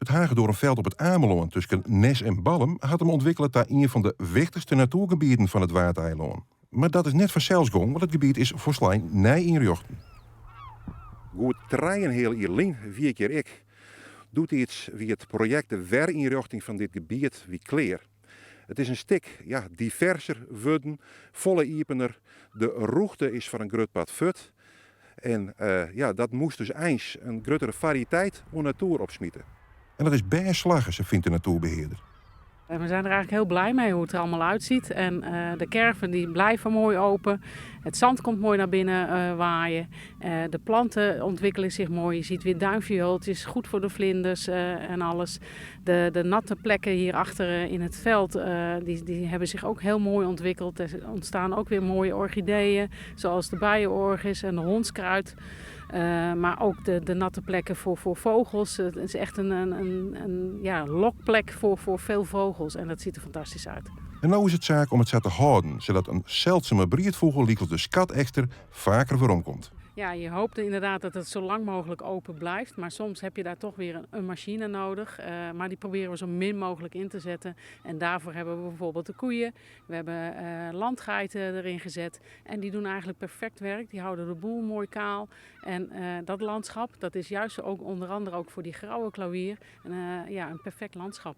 Het Hagedoornveld op het Ameland tussen Nes en Ballum had hem ontwikkeld naar een van de wichtigste natuurgebieden van het Waardeiland. Maar dat is net vanzelfsgong, want het gebied is voor Slijn nij injochten. Goed, treien heel Ierlien, 4 keer ik, doet iets wie het project de werinrichting van dit gebied wie kleer. Het is een stuk diverser worden, volle iepener. De route is van een groot pad fut. En dat moest dus eens een grotere variëteit van natuur opsmieten. En dat is best slagen, ze vindt de natuurbeheerder. En we zijn er eigenlijk heel blij mee hoe het er allemaal uitziet. En de kerven die blijven mooi open. Het zand komt mooi naar binnen waaien. De planten ontwikkelen zich mooi. Je ziet weer duinviool. Het is goed voor de vlinders en alles. De natte plekken hierachter in het veld die hebben zich ook heel mooi ontwikkeld. Er ontstaan ook weer mooie orchideeën. Zoals de bijenorchis en de hondskruid. Maar ook de natte plekken voor vogels. Het is echt een lokplek voor veel vogels. En dat ziet er fantastisch uit. En nou is het zaak om het zo te houden, zodat een zeldzame breedvogel, liek als de skatekster, vaker weeromkomt. Ja, je hoopt inderdaad dat het zo lang mogelijk open blijft. Maar soms heb je daar toch weer een machine nodig. Maar die proberen we zo min mogelijk in te zetten. En daarvoor hebben we bijvoorbeeld de koeien. We hebben landgeiten erin gezet. En die doen eigenlijk perfect werk. Die houden de boel mooi kaal. En dat landschap, dat is juist ook onder andere ook voor die grauwe klauwier een perfect landschap.